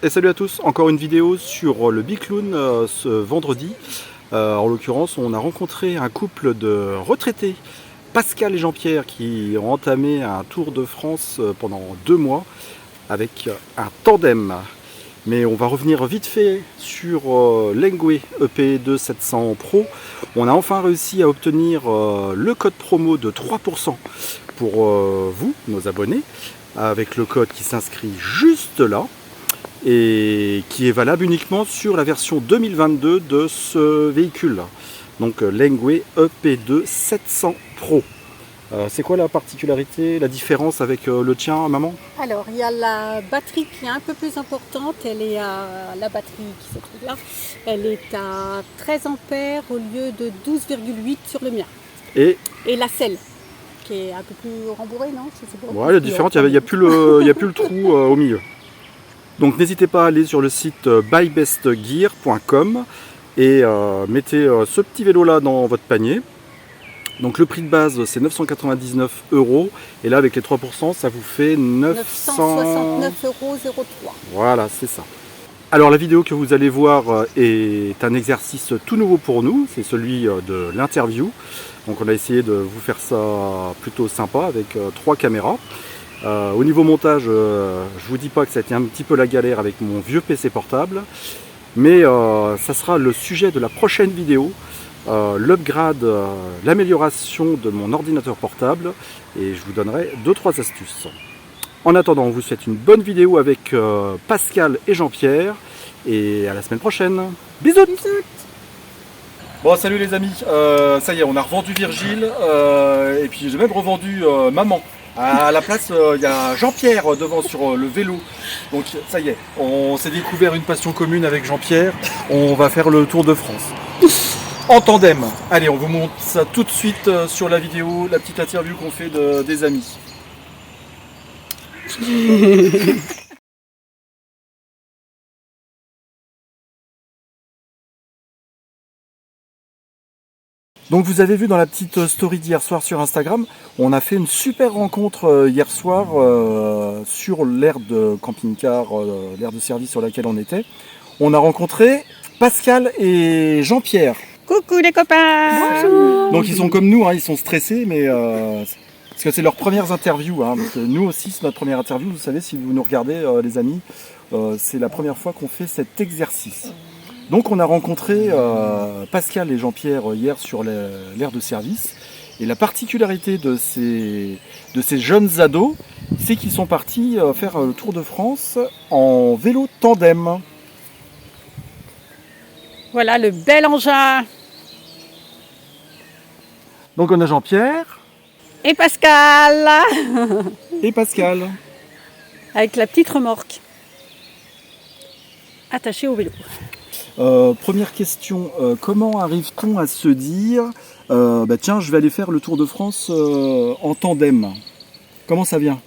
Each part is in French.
Et salut à tous, encore une vidéo sur le Bicloun ce vendredi. En l'occurrence, on a rencontré un couple de retraités, Pascal et Jean-Pierre, qui ont entamé un tour de France pendant 2 mois avec un tandem. Mais on va revenir vite fait sur Lengwe EP2 700 Pro. On a enfin réussi à obtenir le code promo de 3% pour vous, nos abonnés, avec le code qui s'inscrit juste là et qui est valable uniquement sur la version 2022 de ce véhicule. Donc Lengwe EP2 700 Pro. C'est quoi la particularité, la différence avec le tien, maman? Alors, il y a la batterie qui est un peu plus importante. Elle est à la batterie qui se trouve là. Elle est à 13 ampères au lieu de 12,8 sur le mien. Et la selle qui est un peu plus rembourrée, non? Je sais pas. ouais, la différence, il n'y a, plus le trou au milieu. Donc n'hésitez pas à aller sur le site buybestgear.com et mettez ce petit vélo là dans votre panier. Donc le prix de base c'est 999 € et là avec les 3% ça vous fait 969,03 €. Voilà, c'est ça. Alors la vidéo que vous allez voir est un exercice tout nouveau pour nous, c'est celui de l'interview. Donc on a essayé de vous faire ça plutôt sympa avec 3 caméras. Au niveau montage, je vous dis pas que ça a été un petit peu la galère avec mon vieux PC portable, mais ça sera le sujet de la prochaine vidéo. L'upgrade, l'amélioration de mon ordinateur portable, et je vous donnerai 2-3 astuces. En attendant, on vous souhaite une bonne vidéo avec Pascal et Jean-Pierre, et à la semaine prochaine. Bisous. Bon, salut les amis, ça y est, on a revendu Virgile, et puis j'ai même revendu maman. À la place, il y a Jean-Pierre devant sur le vélo. Donc ça y est, on s'est découvert une passion commune avec Jean-Pierre, on va faire le Tour de France. En tandem. Allez, on vous montre ça tout de suite sur la vidéo, la petite interview qu'on fait des amis. Donc vous avez vu dans la petite story d'hier soir sur Instagram, on a fait une super rencontre hier soir sur l'aire de camping-car, l'aire de service sur laquelle on était. On a rencontré Pascal et Jean-Pierre. Coucou les copains! Bonjour. Donc ils sont comme nous, hein, ils sont stressés, mais parce que c'est leurs premières interviews. Hein, parce que nous aussi, c'est notre première interview. Vous savez, si vous nous regardez, les amis, c'est la première fois qu'on fait cet exercice. Donc on a rencontré Pascal et Jean-Pierre hier sur l'aire de service. Et la particularité de ces jeunes ados, c'est qu'ils sont partis faire le Tour de France en vélo tandem. Voilà le bel engin! Donc on a Jean-Pierre Et Pascal! et Pascal. Avec la petite remorque attachée au vélo. Première question, comment arrive-t-on à se dire tiens, je vais aller faire le Tour de France en tandem? Comment ça vient?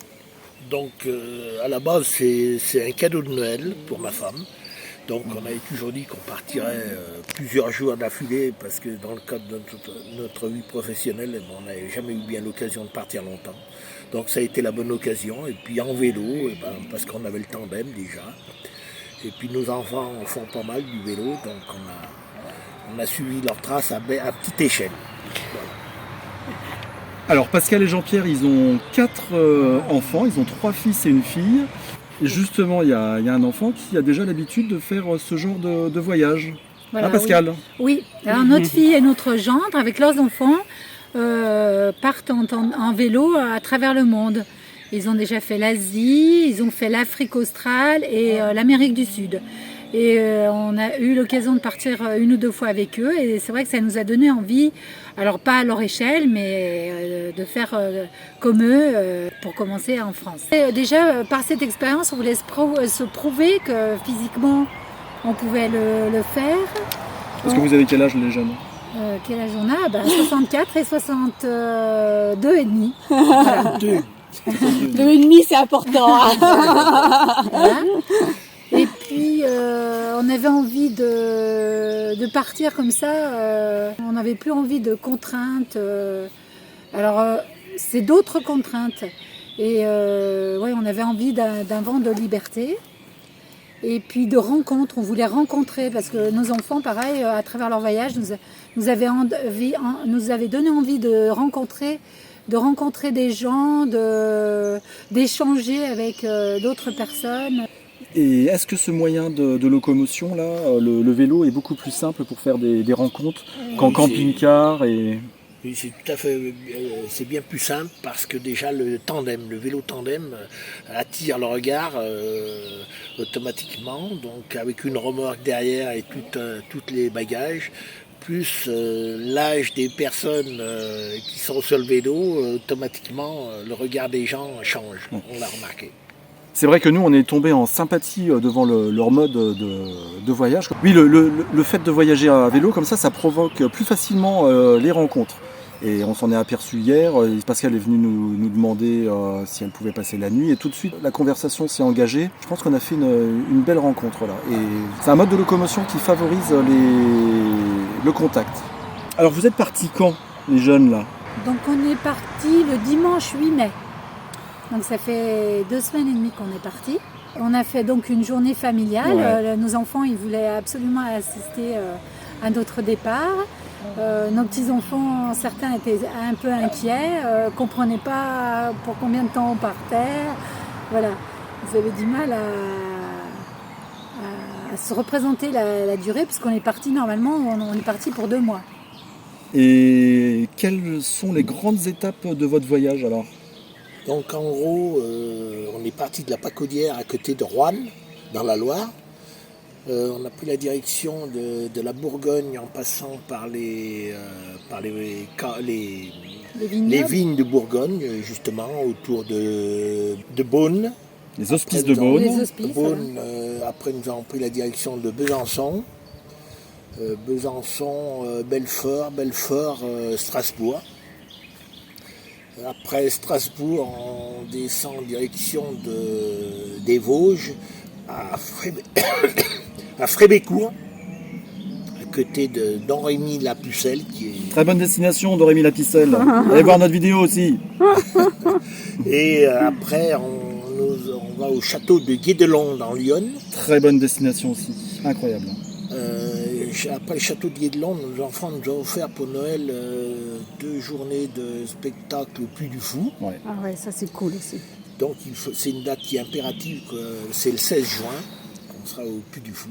Donc à la base c'est un cadeau de Noël pour ma femme. Donc on avait toujours dit qu'on partirait plusieurs jours d'affilée parce que dans le cadre de notre vie professionnelle, on n'avait jamais eu bien l'occasion de partir longtemps. Donc ça a été la bonne occasion. Et puis en vélo, parce qu'on avait le tandem déjà. Et puis nos enfants font pas mal du vélo, donc on a suivi leur trace à petite échelle. Voilà. Alors Pascal et Jean-Pierre, ils ont 4 enfants, ils ont 3 fils et une fille. Et justement, il y a un enfant qui a déjà l'habitude de faire ce genre de voyage. Voilà, hein, Pascal? Oui. Alors notre fille et notre gendre, avec leurs enfants, partent en vélo à travers le monde. Ils ont déjà fait l'Asie, ils ont fait l'Afrique australe et l'Amérique du Sud. Et on a eu l'occasion de partir 1 ou 2 fois avec eux. Et c'est vrai que ça nous a donné envie, alors pas à leur échelle, mais de faire comme eux pour commencer en France. Et déjà, par cette expérience, on voulait se prouver que physiquement, on pouvait le faire. Parce que vous avez quel âge les jeunes? Quel âge on a? 64 et 62 et demi. Voilà. Le ennemi, c'est important. Voilà. Et puis on avait envie de partir comme ça, on n'avait plus envie de contraintes. Alors c'est d'autres contraintes. Et on avait envie d'un vent de liberté. Et puis de rencontres, on voulait rencontrer, parce que nos enfants, pareil, à travers leur voyage, nous avaient donné envie de rencontrer des gens, d'échanger avec d'autres personnes. Et est-ce que ce moyen de locomotion, là, le vélo, est beaucoup plus simple pour faire des rencontres qu'en camping-car Oui, c'est tout à fait, c'est bien plus simple parce que déjà le vélo tandem attire le regard automatiquement, donc avec une remorque derrière et toutes les bagages, plus l'âge des personnes qui sont sur le vélo, automatiquement le regard des gens change, on l'a remarqué. C'est vrai que nous, on est tombé en sympathie devant leur mode de voyage. Oui, le fait de voyager à vélo comme ça provoque plus facilement les rencontres. Et on s'en est aperçu hier, Pascal est venu nous demander si elle pouvait passer la nuit, et tout de suite la conversation s'est engagée. Je pense qu'on a fait une belle rencontre là. Et c'est un mode de locomotion qui favorise le contact. Alors vous êtes partis quand, les jeunes là? Donc on est parti le dimanche 8 mai. Donc ça fait 2 semaines et demie qu'on est parti. On a fait donc une journée familiale. Ouais. Nos enfants, ils voulaient absolument assister à notre départ. Nos petits-enfants, certains étaient un peu inquiets, comprenaient pas pour combien de temps on partait. Voilà, ils avaient du mal à se représenter la durée, puisqu'on est parti normalement, on est parti pour 2 mois. Et quelles sont les grandes étapes de votre voyage alors? Donc en gros, on est parti de la Pacaudière à côté de Roanne, dans la Loire. On a pris la direction de la Bourgogne en passant par les vignes de Bourgogne, justement, autour de Beaune. Les hospices de Beaune. Les hospices, Beaune, après, nous avons pris la direction de Besançon. Belfort, Strasbourg. Après Strasbourg, on descend en direction des Vosges à Frébécourt, à côté d'Henrémy-la-Pucelle. Très bonne destination d'Henrémy-la-Pucelle. Allez voir notre vidéo aussi. Et après, on va au château de Guédelon en Lyon. Très bonne destination aussi, incroyable. Après le château de Guédelon, nos enfants nous ont offert pour Noël 2 journées de spectacle au Puy du Fou. Ouais. Ah ouais, ça c'est cool aussi. Donc c'est une date qui est impérative, c'est le 16 juin, on sera au Puy du Fou.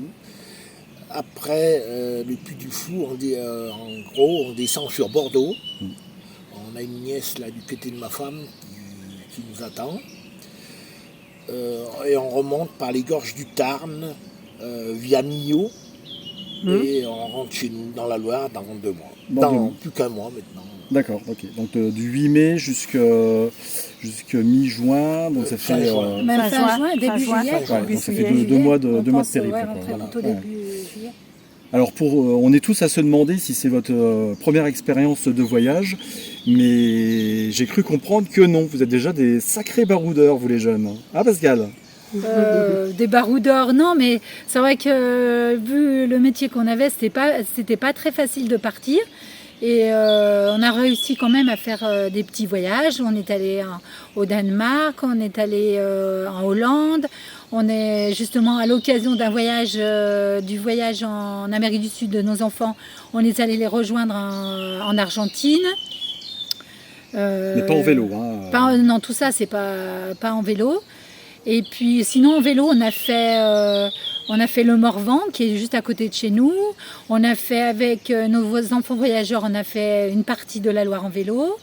Après le Puy du Fou, en gros, on descend sur Bordeaux. On a une nièce là du côté de ma femme qui nous attend. Et on remonte par les gorges du Tarn, via Millau. Et on rentre chez nous dans la Loire dans 2 mois. Dans plus qu'un mois maintenant. D'accord, ok. Donc du 8 mai jusqu'à mi-juin, donc ça fait Même fin juin, début juillet. donc ça fait 2 mois de périple. Début juillet. Alors on est tous à se demander si c'est votre première expérience de voyage, mais j'ai cru comprendre que non. Vous êtes déjà des sacrés baroudeurs, vous les jeunes. Ah Pascal? Des baroudeurs, non, mais c'est vrai que vu le métier qu'on avait, c'était pas très facile de partir. Et on a réussi quand même à faire des petits voyages. On est allé au Danemark, on est allé en Hollande. On est justement à l'occasion d'un voyage, du voyage en Amérique du Sud de nos enfants, on est allé les rejoindre en Argentine. Mais pas en vélo. Hein. Non, tout ça, c'est pas en vélo. Et puis sinon en vélo on a fait le Morvan qui est juste à côté de chez nous. On a fait avec nos enfants voyageurs, on a fait une partie de la Loire en vélo.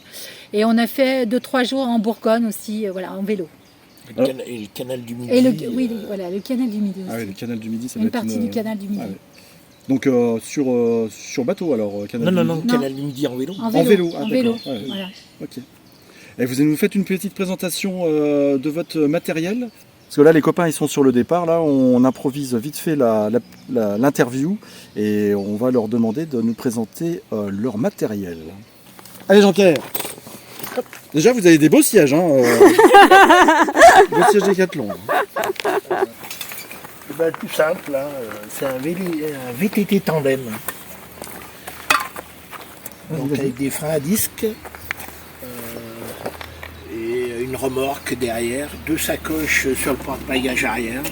Et on a fait 2-3 jours en Bourgogne aussi, en vélo. Et le canal du Midi. Et le canal du Midi aussi. Ah oui, le canal du Midi, ça une partie du canal du Midi. Ah, ouais. Donc sur bateau alors canal du Midi. Canal du Midi en vélo. En vélo. En vélo. Ouais. Voilà. Ok. Et vous nous faites une petite présentation de votre matériel. Parce que là, les copains, ils sont sur le départ. Là, on improvise vite fait l'interview et on va leur demander de nous présenter leur matériel. Allez, Jean-Pierre. Déjà, vous avez des beaux sièges. Beaux sièges Décathlon. Tout simple, hein, c'est un VTT tandem. Donc avec des freins à disque. Et une remorque derrière, 2 sacoches sur le porte-bagages arrière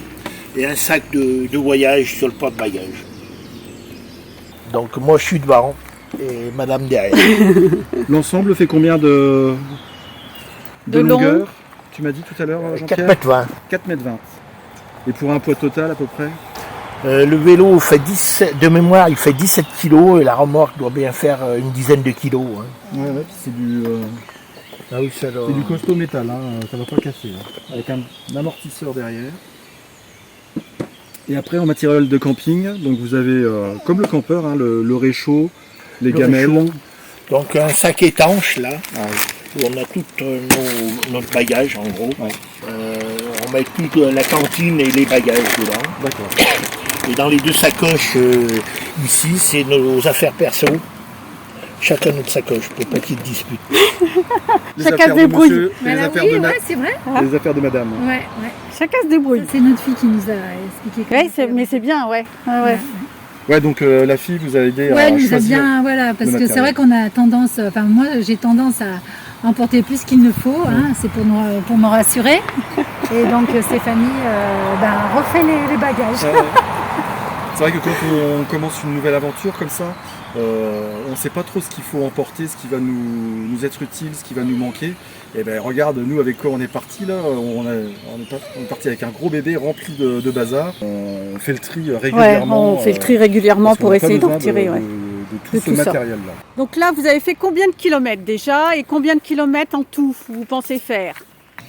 et un sac de voyage sur le porte-bagages. Donc moi je suis devant et madame derrière. L'ensemble fait combien de long. longueur? Tu m'as dit tout à l'heure, Jean-Pierre? 4,20 m. 4,20 m. Et pour un poids total à peu près? Le vélo fait 17, de mémoire, il fait 17 kg et la remorque doit bien faire une dizaine de kilos. Hein. Ouais, puis c'est du, Ah oui, ça doit... c'est du costaud métal, hein, ça va pas casser. Hein. Avec un amortisseur derrière. Et après en matériel de camping, donc vous avez comme le campeur, hein, le réchaud, les gamelles. réchaud. Donc un sac étanche là, Ah, oui. où on a tout notre bagage en gros. Ouais. On met toute la cantine et les bagages dedans. D'accord. Et dans les deux sacoches ici, c'est nos affaires perso. Chacun notre sacoche pour pas qu'il y ait de dispute. Les Chacun affaires se de débrouille. monsieur, les Voilà, affaires oui, de ouais, c'est vrai. les affaires de madame. Ouais, ouais. Chacun se débrouille. C'est notre fille qui nous a expliqué. comment faire. Mais c'est bien, ouais. Ouais. Ouais, donc la fille vous a aidé Ouais, à elle nous a choisir. bien, voilà, parce le que c'est vrai matériel. qu'on a tendance, enfin moi j'ai tendance à emporter plus qu'il ne faut, hein, c'est pour me rassurer. Et donc Stéphanie refait les bagages. Ouais, ouais. C'est vrai que quand on commence une nouvelle aventure comme ça, on ne sait pas trop ce qu'il faut emporter, ce qui va nous être utile, ce qui va nous manquer. Et ben regarde, nous avec quoi on est parti là, on est parti avec un gros bébé rempli de bazar. On fait le tri régulièrement. On fait le tri régulièrement parce qu'on pour n'a pas essayer d'en besoin retirer. de tout De ce tout ça. matériel-là. Donc là, vous avez fait combien de kilomètres déjà et combien de kilomètres en tout vous pensez faire?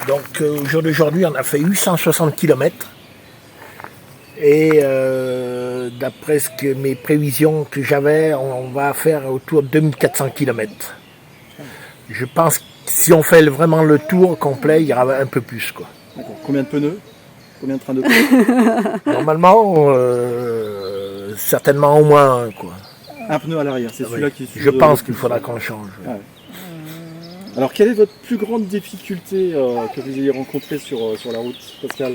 Donc au jour d'aujourd'hui, on a fait 860 km. Et d'après mes prévisions que j'avais, on va faire autour de 2400 km. Je pense que si on fait vraiment le tour complet, il y aura un peu plus, quoi. D'accord. Combien de pneus? Combien de trains de pneus? Normalement, certainement au moins un, quoi. Un pneu à l'arrière, c'est celui-là qui est Je pense qu'il faudra qu'on le change. Ouais. Alors, quelle est votre plus grande difficulté que vous ayez rencontrée sur la route, Pascal?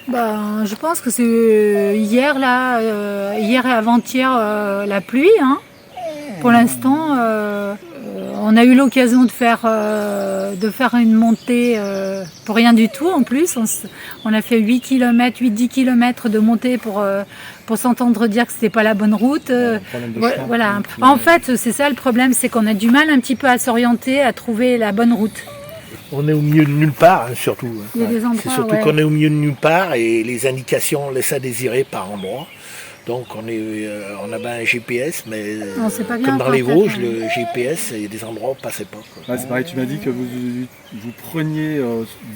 Je pense que c'est hier et avant-hier la pluie. Hein. Pour l'instant, on a eu l'occasion de faire une montée pour rien du tout en plus. On a fait 8-10 km de montée pour s'entendre dire que c'était pas la bonne route. Voilà. En fait, c'est ça le problème, c'est qu'on a du mal un petit peu à s'orienter, à trouver la bonne route. On est au milieu de nulle part, hein, surtout. Il y a des endroits, c'est surtout qu'on est au milieu de nulle part et les indications laissent à désirer par endroits. Donc on a un GPS, mais Non, c'est pas bien, comme dans en les fait, Vosges, hein. le GPS, il y a des endroits où on ne passait pas, quoi. Ouais, c'est pareil, tu m'as dit que vous preniez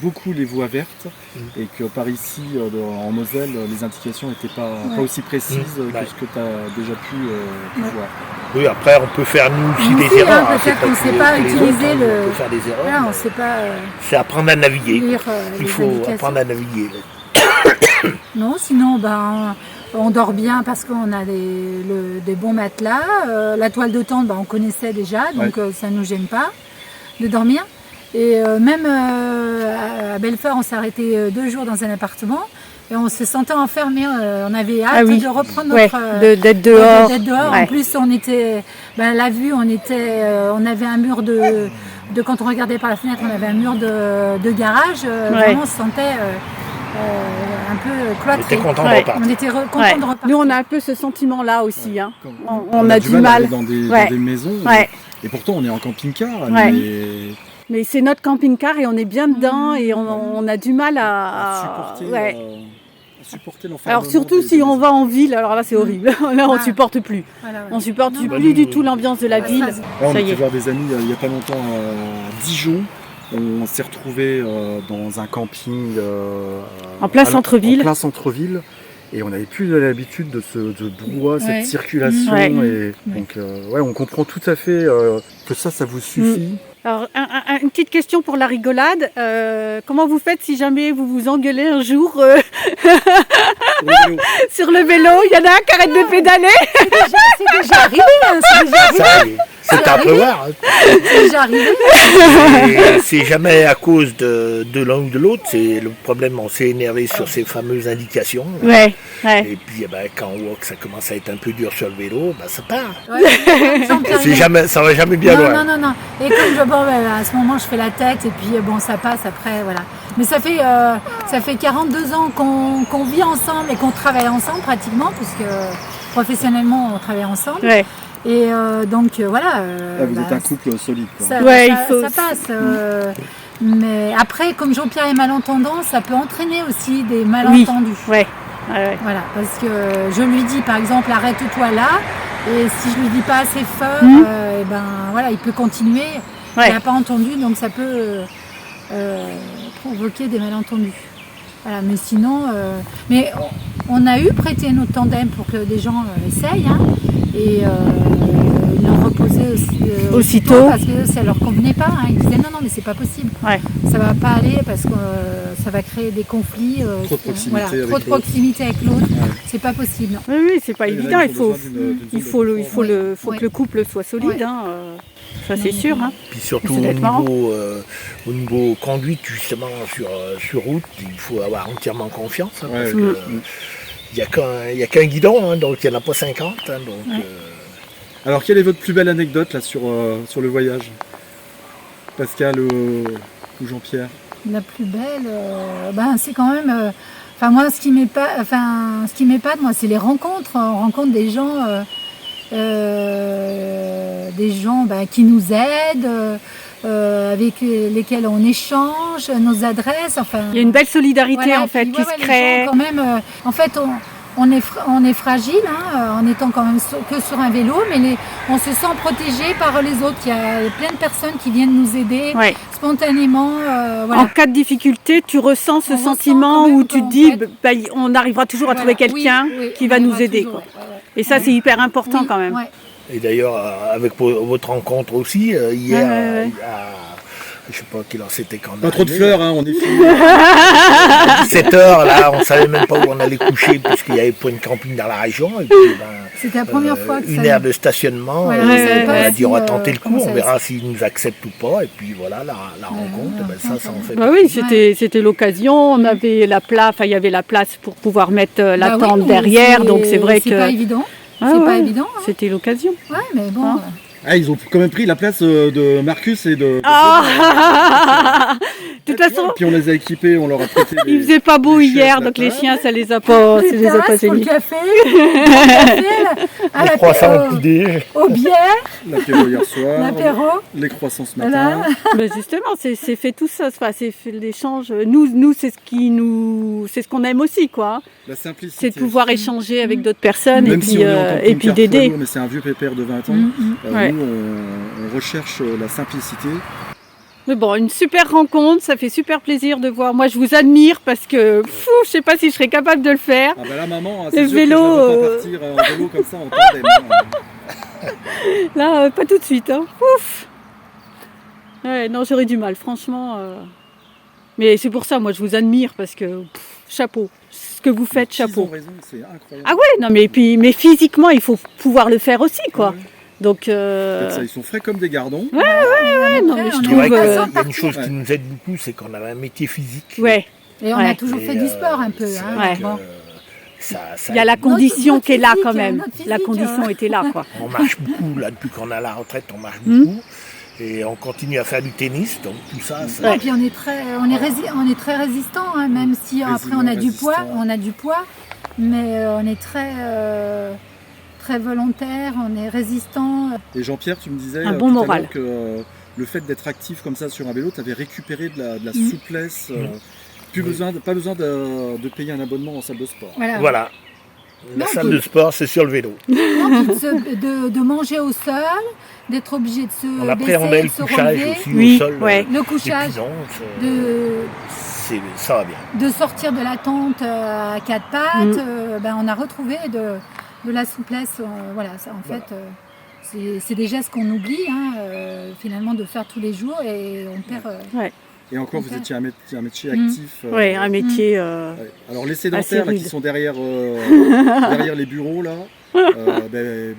beaucoup les voies vertes et que par ici, en Moselle, les indications n'étaient pas aussi précises que ce que tu as déjà pu voir. Oui, après on peut faire nous aussi Nous des aussi, erreurs. hein, peut-être qu'on ne sait pas utiliser On peut faire des erreurs. Là, on mais ne sait pas c'est apprendre à naviguer. lire Il les faut indications. apprendre à naviguer. Non, sinon, on dort bien parce qu'on a des bons matelas. La toile de tente, on connaissait déjà, donc ça ne nous gêne pas de dormir. Et même à Belfort, on s'est arrêté 2 jours dans un appartement et on se sentait enfermé. On avait hâte de reprendre d'être dehors. d'être dehors. Ouais. En plus, on était, la vue, on avait un mur de quand on regardait par la fenêtre, on avait un mur de garage. Vraiment, on se sentait un peu cloîtré. On était content de Ouais. repartir. On était content de repartir. Nous, on a un peu ce sentiment-là aussi. Hein. On a du mal. d'aller dans des maisons. Ouais. Et pourtant, on est en camping-car. Ouais. Mais Mais c'est notre camping-car et on est bien dedans et on a du mal à supporter, ouais. à supporter l'enfermement. Alors surtout si on va en ville, alors là c'est horrible. Là on Ah. supporte plus. Voilà, ouais. On supporte Non, plus du tout l'ambiance de la Ouais, ville. ça, Là, on Ça y était est. voir des amis il n'y a pas longtemps à Dijon. On s'est retrouvés dans un camping En plein centre-ville. En plein centre-ville. Et on n'avait plus l'habitude de ce brouhaha, Ouais. cette circulation. Ouais. Et donc, on comprend tout à fait que ça vous suffit. Alors une petite question pour la rigolade. Comment vous faites si jamais vous vous engueulez un jour Pour le vélo. sur le vélo? Il y en a un qui arrête de pédaler. C'est déjà arrivé. Hein, c'est déjà arrivé. C'est à prévoir. C'est déjà arrivé. Et c'est jamais à cause de l'un ou de l'autre. C'est le problème, on s'est énervé sur ces fameuses indications. Ouais. Et puis quand on voit que ça commence à être un peu dur sur le vélo, ça part. Ouais, Ça va jamais bien loin. Non. Et comme à ce moment, je fais la tête et puis ça passe après, voilà. Mais ça fait 42 ans qu'on vit ensemble et qu'on travaille ensemble pratiquement, puisque professionnellement, on travaille ensemble. Ouais. Et donc voilà. Vous êtes un couple solide, quoi. Ça passe. Mais après, comme Jean-Pierre est malentendant, ça peut entraîner aussi des malentendus. Oui. Ouais. Voilà, parce que je lui dis par exemple arrête-toi là, et si je lui dis pas assez fort, il peut continuer. Ouais. Il n'a pas entendu, donc ça peut provoquer des malentendus. Voilà, mais sinon, on a prêté notre tandem pour que des gens essayent, et ils l'ont reposé aussitôt parce que ça leur convenait pas. Ils disaient non, mais c'est pas possible. Ouais. Ça va pas aller parce que ça va créer des conflits. Trop de proximité avec l'autre. Ouais. C'est pas possible. Oui, c'est pas évident. Il faut que le couple soit solide. Ça c'est sûr. Puis surtout au niveau conduite, justement, sur route, il faut avoir entièrement confiance. Parce que il n'y a qu'un guidon, donc il n'y en a pas 50. Alors, quelle est votre plus belle anecdote là sur le voyage, Pascal ou Jean-Pierre? La plus belle, c'est quand même... moi, ce qui m'épate, moi, c'est les rencontres. On rencontre des gens qui nous aident, avec lesquels on échange, nos adresses. Il y a une belle solidarité qui se crée. Quand même, on est fragile en étant quand même que sur un vélo, mais on se sent protégé par les autres. Il y a plein de personnes qui viennent nous aider spontanément. En cas de difficulté, tu ressens ce sentiment où tu te dis on arrivera toujours à trouver quelqu'un qui va nous aider. Toujours, Et ça, c'est hyper important quand même. Et d'ailleurs, avec votre rencontre aussi, hier, je sais pas quelle heure c'était quand même. Pas trop de fleurs, on est fini. 17h, là, on savait même pas où on allait coucher puisqu'il n'y avait pas de camping dans la région. Et puis, c'était la première fois que une aire de stationnement. Voilà, on a dit on va tenter le coup, on verra s'ils nous acceptent ou pas. Et puis voilà, la rencontre, ça en fait. Oui, c'était l'occasion. On avait la place, il y avait la place pour pouvoir mettre la tente derrière. Donc c'est vrai que. C'est pas évident. Pas évident. C'était l'occasion. Ouais, mais bon. Ils ont quand même pris la place de Marcus et de... De toute façon... Puis on les a équipés, on leur a prêté... Il faisait pas beau hier, donc les chiens, ça les a pas gênés. Le café, les croissants aux bières, l'apéro hier soir, l'apéro, les croissants ce matin. Mais justement, c'est fait tout ça, c'est fait l'échange. Nous, c'est ce qu'on aime aussi, quoi. La simplicité. C'est de pouvoir échanger avec d'autres personnes même et puis d'aider. Mais c'est un vieux pépère de 20 ans. Nous, on recherche la simplicité. Mais bon, une super rencontre, ça fait super plaisir de voir. Moi, je vous admire parce que je sais pas si je serais capable de le faire. Là, maman, c'est sûr vélo, que je ne vais pas partir en vélo comme ça en tandem. Là, pas tout de suite. Ouf. Ouais, non, j'aurais du mal, franchement. Mais c'est pour ça, moi, je vous admire parce que chapeau. Ce que vous faites, chapeau. Ils ont raison, c'est incroyable. Ah ouais, non, mais physiquement, il faut pouvoir le faire aussi, quoi. Ouais. Donc, ça, ils sont frais comme des gardons. Ouais. Non, mais je trouve. Il y a une chose qui nous aide beaucoup, c'est qu'on a un métier physique. Ouais. Et on a toujours fait du sport un peu. Il y a la condition qui est là quand même. La condition était là, quoi. On marche beaucoup, là, depuis qu'on a la retraite, on marche beaucoup. Et on continue à faire du tennis, donc tout ça. Et puis on est très résistant, même si après on a du poids, mais on est très volontaire, on est résistant. Et Jean-Pierre, tu me disais un bon moral que le fait d'être actif comme ça sur un vélo, tu avais récupéré de la souplesse. Pas besoin de payer un abonnement en salle de sport. Voilà. La salle de sport, c'est sur le vélo. De manger au sol, d'être obligé de se on appréhendait le couchage aussi au sol. Le couchage. Ça va bien. De sortir de la tente à quatre pattes, on a retrouvé de la souplesse. C'est des gestes qu'on oublie finalement de faire tous les jours et on perd. Et encore, vous étiez un métier actif. Un métier. Alors les sédentaires là, qui sont derrière les bureaux là,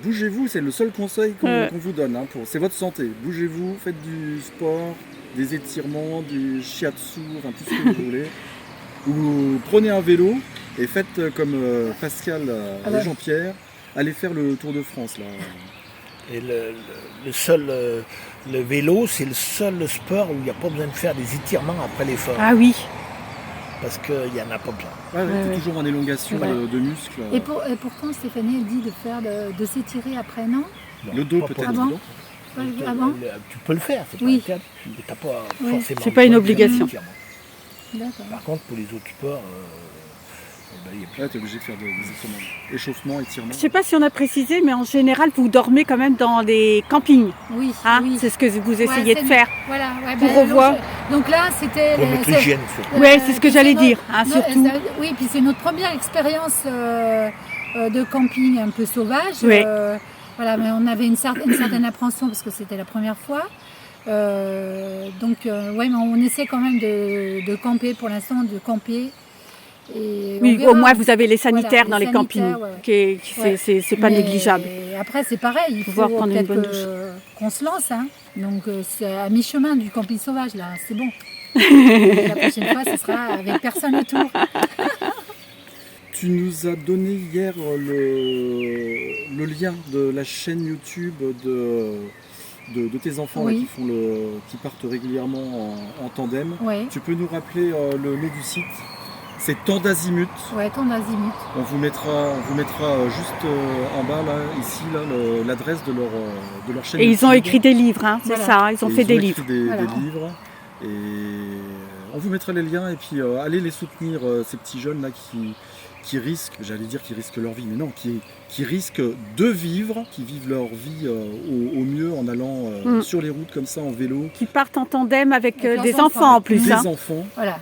Bougez-vous, c'est le seul conseil qu'on vous donne. Hein, c'est votre santé. Bougez-vous, faites du sport, des étirements, du shiatsu, enfin tout ce que vous voulez. Ou prenez un vélo et faites comme Pascal et Jean-Pierre, allez faire le Tour de France. Là. Et le vélo, c'est le seul sport où il n'y a pas besoin de faire des étirements après l'effort. Ah oui. Parce qu'il n'y en a pas besoin. T'es toujours en élongation de muscles. Et pourtant, Stéphanie, elle dit de s'étirer après, non? Le dos pas peut-être. Ah bon? Ah bon? Tu peux le faire, c'est Oui. pas interdit. Mais t'as pas forcément. C'est pas une besoin de faire obligation. des étirements. D'accord. Par contre, pour les autres sports, il y a plus. Là, t'es obligé de faire des échauffements, étirements. Je sais pas si on a précisé, mais en général, vous dormez quand même dans des campings. Oui, Hein, oui. c'est ce que vous essayez de c'est- faire. Voilà, Pour revoir. Donc là, c'était. Pour mettre l'hygiène surtout. Ouais, c'est ce que j'allais notre- dire, hein, surtout. Oui, puis c'est notre première expérience de camping un peu sauvage. Ouais. Voilà, mais on avait une certaine appréhension parce que c'était la première fois. Mais on essaie quand même de camper pour l'instant, de camper. Et on Oui, verra. au moins vous avez les sanitaires Voilà, dans les les campings, sanitaires, ouais. c'est pas Mais négligeable. Après, c'est pareil, il faut Pouvoir prendre une peut-être bonne douche. qu'on se lance. Hein. Donc, c'est à mi-chemin du camping sauvage, là, c'est bon. La prochaine fois, ce sera avec personne autour. Tu nous as donné hier le lien de la chaîne YouTube de tes enfants là, Oui. qui partent régulièrement en tandem. Oui, Tu peux nous rappeler le nom du site? C'est Tandazimut. ouais, ton azimut. On vous mettra juste en bas là, ici là, l'adresse de leur chaîne. Et ils ont YouTube. écrit des livres, hein, c'est Voilà. ça, ils ont Et fait des écrit livres. des Voilà. livres. Et on vous mettra les liens et puis allez les soutenir, ces petits jeunes là qui risquent, j'allais dire qui risquent leur vie, mais non, qui risquent de vivre, qui vivent leur vie au mieux en allant sur les routes comme ça en vélo. Qui partent en tandem avec Avec des leurs enfants enfants. en plus. Des Hein. enfants Voilà.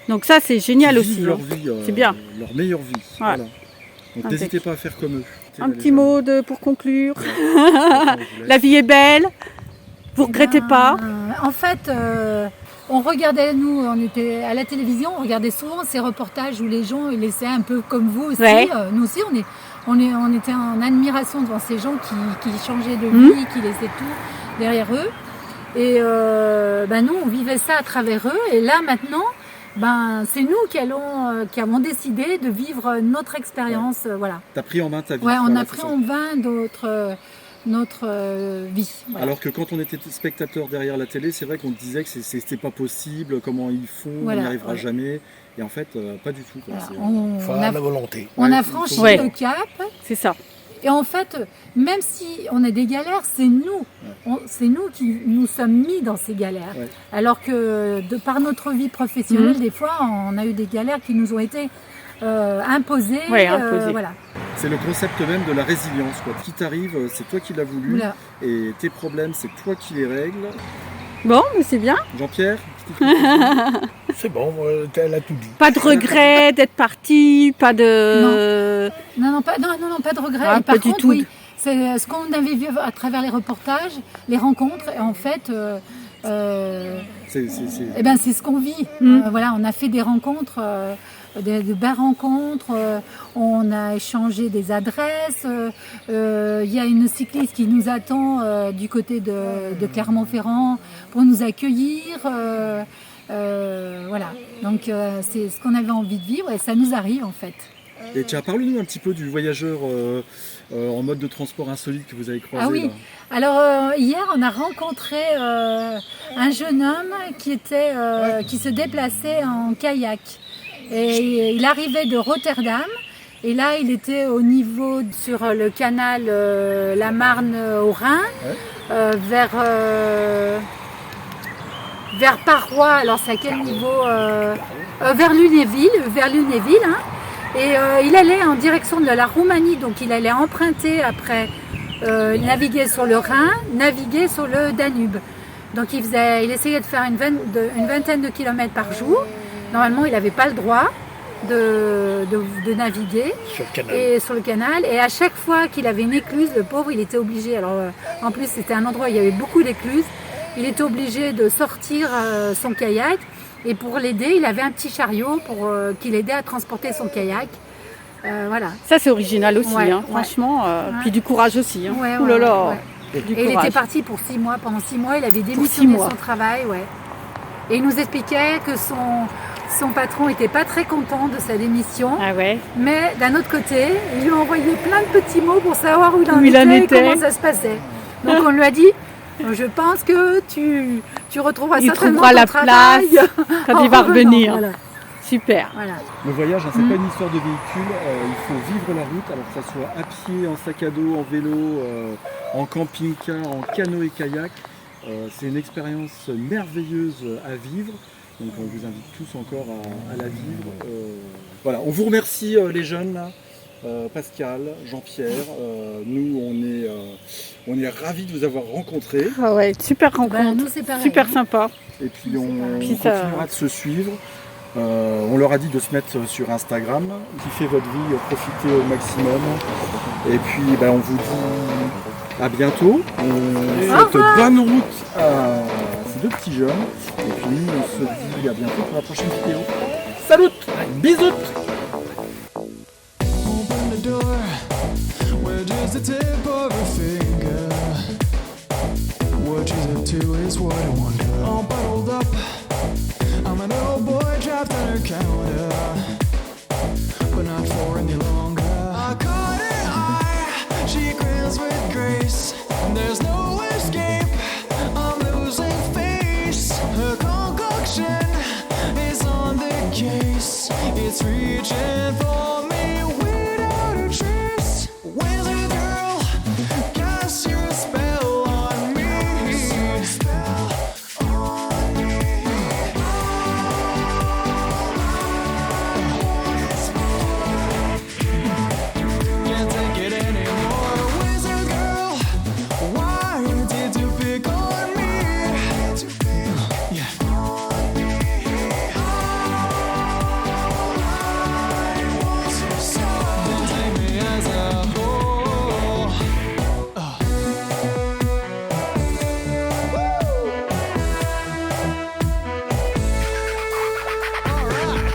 Donc ça c'est génial qui aussi. vivent leur hein. vie, C'est bien. leur meilleure vie. Voilà. Donc Impec. n'hésitez pas à faire comme eux. Un petit mot pour conclure. La La vie est belle, vous regrettez pas. En fait, on regardait, nous, on était à la télévision, on regardait souvent ces reportages où les gens ils laissaient un peu comme vous aussi. Ouais. Nous aussi, on était en admiration devant ces gens qui changeaient de vie, qui laissaient tout derrière eux. Et nous, on vivait ça à travers eux. Et là, maintenant, c'est nous qui avons décidé de vivre notre expérience. Voilà. T'as pris en main ta vie. Ouais, on voilà, a c'est pris ça. en vain notre vie. Voilà. Alors que quand on était spectateur derrière la télé, c'est vrai qu'on disait que c'était pas possible, comment ils font, Voilà, on n'y arrivera ouais. jamais. Et en fait, pas du tout. Quoi. Voilà. C'est- On Il faut a- avoir la volonté. on a Ouais, franchi Ouais. le cap. C'est ça. Et en fait, même si on a des galères, c'est nous. C'est nous qui nous sommes mis dans ces galères. Ouais. Alors que de par notre vie professionnelle, des fois, on a eu des galères qui nous ont été imposées. Ouais, imposées. Voilà. C'est le concept même de la résilience. Quoi. Ce qui t'arrive, c'est toi qui l'as voulu. Oula. Et tes problèmes, c'est toi qui les règles. Bon, mais c'est bien. Jean-Pierre, C'est bon, elle a tout dit. Pas de regret d'être parti, pas de. Non, pas de regret. Ah, Et par pas du contre, tout. oui, c'est ce qu'on avait vu à travers les reportages, les rencontres. Et en fait, c'est c'est ce qu'on vit. Voilà, on a fait des rencontres, de belles rencontres. On a échangé des adresses. Il y a une cycliste qui nous attend du côté de Clermont-Ferrand pour nous accueillir. Voilà. Donc c'est ce qu'on avait envie de vivre et ça nous arrive en fait. Et tiens, parle-nous un petit peu du voyageur en mode de transport insolite que vous avez croisé. Ah oui. Là. Alors hier, on a rencontré un jeune homme qui se déplaçait en kayak. Et il arrivait de Rotterdam. Et là, il était au niveau sur le canal la Marne au Rhin, vers Parois. Alors c'est à quel niveau vers Lunéville. Hein. Et il allait en direction de la Roumanie. Donc il allait emprunter après. Naviguer sur le Rhin, naviguer sur le Danube. Donc il essayait de faire une vingtaine de kilomètres par jour. Normalement, il n'avait pas le droit de naviguer sur le canal. Et à chaque fois qu'il avait une écluse, le pauvre, il était obligé. Alors en plus, c'était un endroit où il y avait beaucoup d'écluses. Il était obligé de sortir son kayak. Et pour l'aider, il avait un petit chariot qui l'aidait à transporter son kayak. Voilà. Ça, c'est original aussi, Ouais, hein, ouais. franchement. Ouais. Puis du courage aussi. Hein. Ouais, Ouh là ouais, là, ouais. du Et il courage. était parti pour 6 mois. Pendant 6 mois, il avait 6 démissionné de mois. son travail. Ouais. Et il nous expliquait que son patron n'était pas très content de sa démission. Ah ouais. Mais d'un autre côté, il lui a envoyé plein de petits mots pour savoir où il en Où il en était et était. comment ça se passait. Donc on lui a dit, je pense que tu retrouveras Il certainement trouvera ton la travail place quand en il va revenant. revenir. Voilà. Super. Voilà. Le voyage, hein, c'est pas une histoire de véhicule, il faut vivre la route, alors que ça soit à pied, en sac à dos, en vélo, en camping-car, en canoë kayak. C'est une expérience merveilleuse à vivre, donc on vous invite tous encore à la vivre. Voilà, on vous remercie les jeunes, là. Pascal, Jean-Pierre, nous on est ravis de vous avoir rencontrés Ah ouais, super rencontre. nous, c'est pareil, Super hein. sympa. et puis on Puis ça- continuera de se suivre. On leur a dit de se mettre sur Instagram, kiffez votre vie, profitez au maximum. Et puis on vous dit à bientôt. On souhaite bonne route à ces deux petits jeunes. Et puis nous on se dit à bientôt pour la prochaine vidéo. Salut, bisous. Open the door, where just the tip of her finger. What she's up to is what I wonder. All bottled up, I'm an old boy trapped on her counter, but not for any longer. I caught her eye, she grins with grace. There's no escape, I'm losing face. Her concoction is on the case. It's reaching for me without a trace. Wizard girl, cast your spell on me. Can't take it anymore. Wizard girl, why did you pick on me? Yeah. Don't take me as a whole. Alright.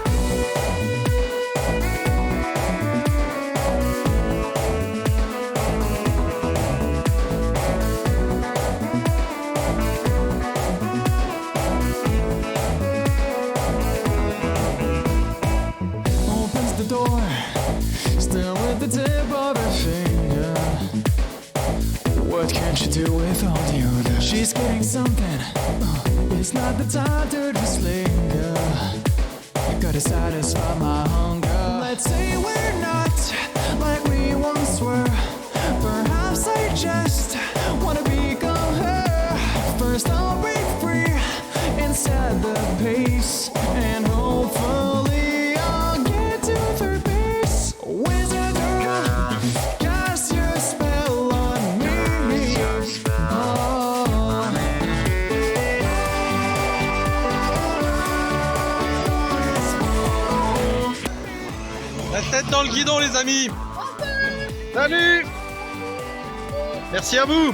Opens the door, still with the tip of her finger. What can she do with all the odor? She's getting something. It's not the time to just linger. Gotta satisfy my hunger. Let's say we're not like we once were. Perhaps I just wanna become her. First I'll break free and set the pace, and hopefully I'll get to third base. Wizard girl, cast your spell on me. La tête dans le guidon les amis. Salut. Merci à vous.